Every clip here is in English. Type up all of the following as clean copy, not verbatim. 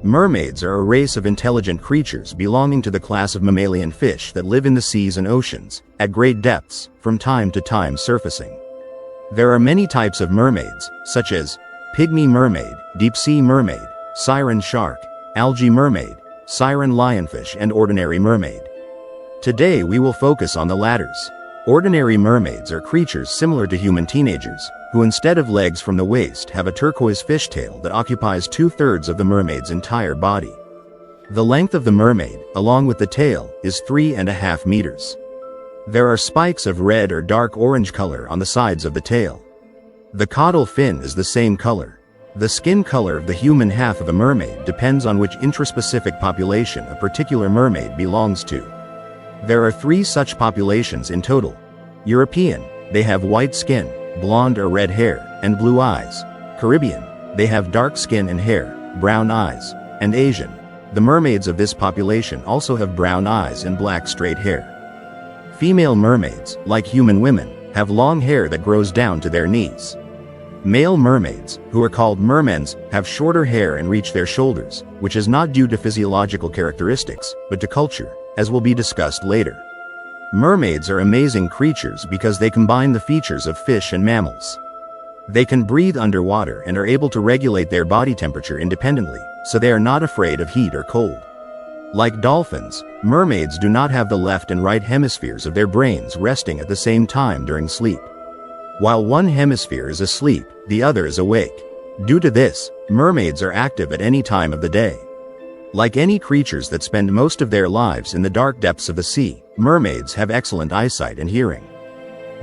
Mermaids are a race of intelligent creatures belonging to the class of mammalian fish that live in the seas and oceans, at great depths, from time to time surfacing. There are many types of mermaids, such as pygmy mermaid, deep-sea mermaid, siren shark, algae mermaid, siren lionfish, and ordinary mermaid. Today we will focus on the latters. Ordinary mermaids are creatures similar to human teenagers, who instead of legs from the waist have a turquoise fishtail that occupies 2/3 of the mermaid's entire body. The length of the mermaid, along with the tail, is 3.5 meters. There are spikes of red or dark orange color on the sides of the tail. The caudal fin is the same color. The skin color of the human half of a mermaid depends on which intraspecific population a particular mermaid belongs to. There are 3 such populations in total. European, they have white skin, blonde or red hair, and blue eyes. Caribbean, they have dark skin and hair, brown eyes. And Asian, the mermaids of this population also have brown eyes and black straight hair. Female mermaids, like human women, have long hair that grows down to their knees. Male mermaids, who are called mermens, have shorter hair and reach their shoulders, which is not due to physiological characteristics, but to culture, as will be discussed later. Mermaids are amazing creatures because they combine the features of fish and mammals. They can breathe underwater and are able to regulate their body temperature independently, so they are not afraid of heat or cold. Like dolphins, mermaids do not have the left and right hemispheres of their brains resting at the same time during sleep. While one hemisphere is asleep, the other is awake. Due to this, mermaids are active at any time of the day. Like any creatures that spend most of their lives in the dark depths of the sea, mermaids have excellent eyesight and hearing.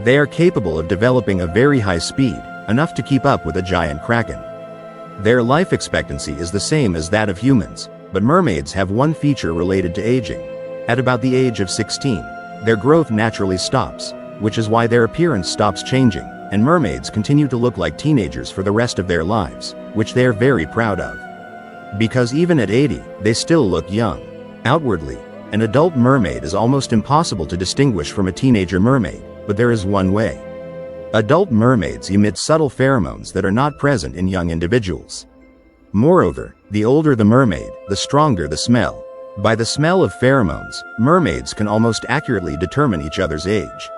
They are capable of developing a very high speed, enough to keep up with a giant kraken. Their life expectancy is the same as that of humans, but mermaids have one feature related to aging. At about the age of 16, their growth naturally stops, which is why their appearance stops changing, and mermaids continue to look like teenagers for the rest of their lives, which they are very proud of. Because even at 80, they still look young. Outwardly, an adult mermaid is almost impossible to distinguish from a teenager mermaid, but there is one way. Adult mermaids emit subtle pheromones that are not present in young individuals. Moreover, the older the mermaid, the stronger the smell. By the smell of pheromones, mermaids can almost accurately determine each other's age.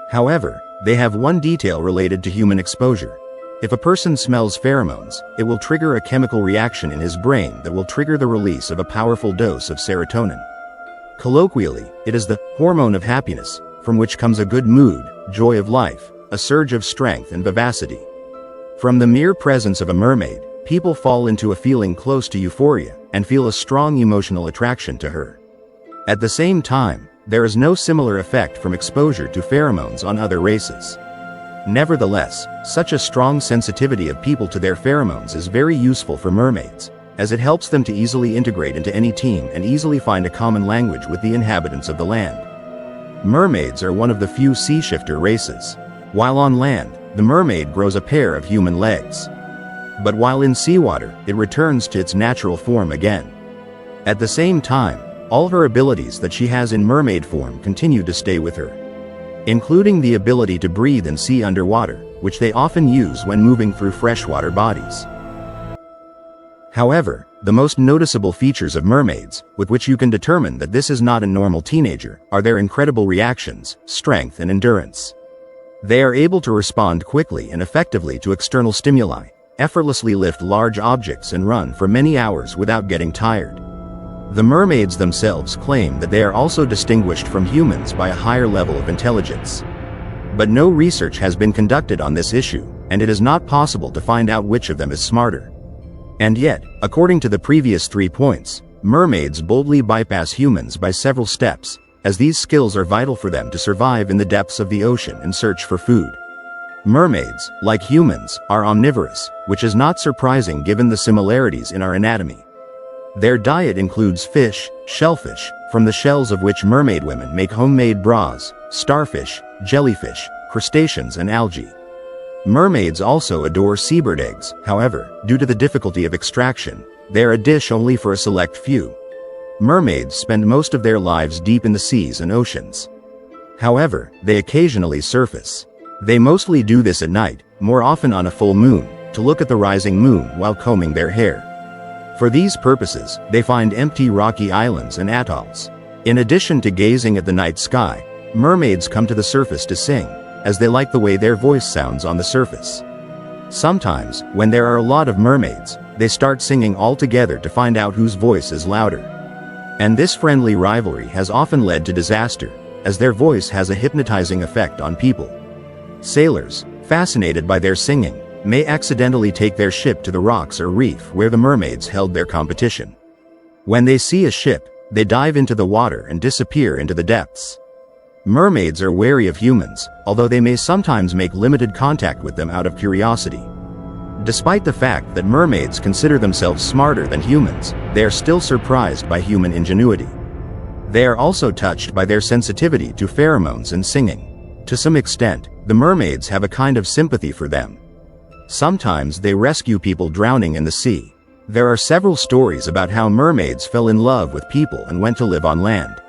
However, they have one detail related to human exposure. If a person smells pheromones, it will trigger a chemical reaction in his brain that will trigger the release of a powerful dose of serotonin. Colloquially, it is the hormone of happiness, from which comes a good mood, joy of life, a surge of strength and vivacity. From the mere presence of a mermaid, people fall into a feeling close to euphoria and feel a strong emotional attraction to her. At the same time, there is no similar effect from exposure to pheromones on other races. Nevertheless, such a strong sensitivity of people to their pheromones is very useful for mermaids, as it helps them to easily integrate into any team and easily find a common language with the inhabitants of the land. Mermaids are one of the few sea-shifter races. While on land, the mermaid grows a pair of human legs. But while in seawater, it returns to its natural form again. At the same time, all her abilities that she has in mermaid form continue to stay with her, including the ability to breathe and see underwater, which they often use when moving through freshwater bodies. However, the most noticeable features of mermaids, with which you can determine that this is not a normal teenager, are their incredible reactions, strength and endurance. They are able to respond quickly and effectively to external stimuli, effortlessly lift large objects and run for many hours without getting tired. The mermaids themselves claim that they are also distinguished from humans by a higher level of intelligence. But no research has been conducted on this issue, and it is not possible to find out which of them is smarter. And yet, according to the previous 3 points, mermaids boldly bypass humans by several steps, as these skills are vital for them to survive in the depths of the ocean and search for food. Mermaids, like humans, are omnivorous, which is not surprising given the similarities in our anatomy. Their diet includes fish, shellfish, from the shells of which mermaid women make homemade bras, starfish, jellyfish, crustaceans and algae. Mermaids also adore seabird eggs, however, due to the difficulty of extraction, they are a dish only for a select few. Mermaids spend most of their lives deep in the seas and oceans. However, they occasionally surface. They mostly do this at night, more often on a full moon, to look at the rising moon while combing their hair. For these purposes, they find empty rocky islands and atolls. In addition to gazing at the night sky, mermaids come to the surface to sing, as they like the way their voice sounds on the surface. Sometimes, when there are a lot of mermaids, they start singing all together to find out whose voice is louder. And this friendly rivalry has often led to disaster, as their voice has a hypnotizing effect on people. Sailors, fascinated by their singing, may accidentally take their ship to the rocks or reef where the mermaids held their competition. When they see a ship, they dive into the water and disappear into the depths. Mermaids are wary of humans, although they may sometimes make limited contact with them out of curiosity. Despite the fact that mermaids consider themselves smarter than humans, they are still surprised by human ingenuity. They are also touched by their sensitivity to pheromones and singing. To some extent, the mermaids have a kind of sympathy for them. Sometimes they rescue people drowning in the sea. There are several stories about how mermaids fell in love with people and went to live on land.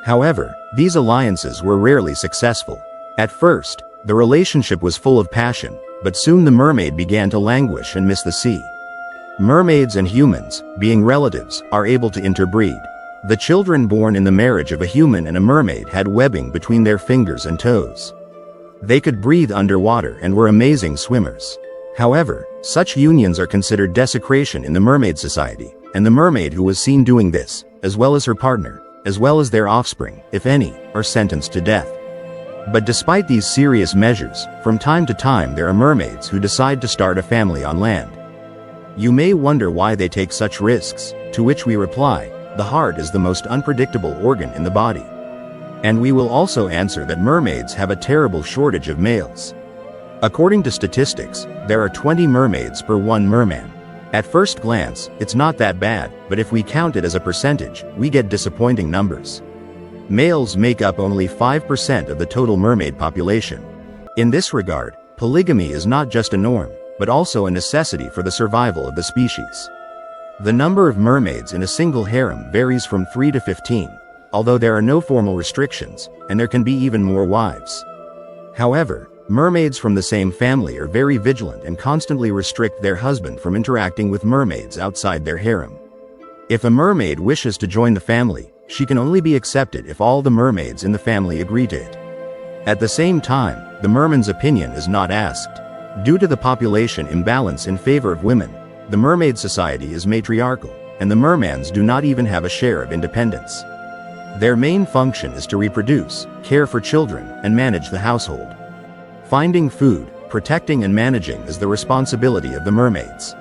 However, these alliances were rarely successful. At first, the relationship was full of passion, but soon the mermaid began to languish and miss the sea. Mermaids and humans, being relatives, are able to interbreed. The children born in the marriage of a human and a mermaid had webbing between their fingers and toes. They could breathe underwater and were amazing swimmers. However, such unions are considered desecration in the mermaid society, and the mermaid who was seen doing this, as well as her partner, as well as their offspring, if any, are sentenced to death. But despite these serious measures, from time to time there are mermaids who decide to start a family on land. You may wonder why they take such risks, to which we reply, the heart is the most unpredictable organ in the body. And we will also answer that mermaids have a terrible shortage of males. According to statistics, there are 20 mermaids per 1 merman. At first glance, it's not that bad, but if we count it as a percentage, we get disappointing numbers. Males make up only 5% of the total mermaid population. In this regard, polygamy is not just a norm, but also a necessity for the survival of the species. The number of mermaids in a single harem varies from 3 to 15, although there are no formal restrictions, and there can be even more wives. However, mermaids from the same family are very vigilant and constantly restrict their husband from interacting with mermaids outside their harem. If a mermaid wishes to join the family, she can only be accepted if all the mermaids in the family agree to it. At the same time, the merman's opinion is not asked. Due to the population imbalance in favor of women, the mermaid society is matriarchal, and the mermans do not even have a share of independence. Their main function is to reproduce, care for children, and manage the household. Finding food, protecting and managing is the responsibility of the mermaids.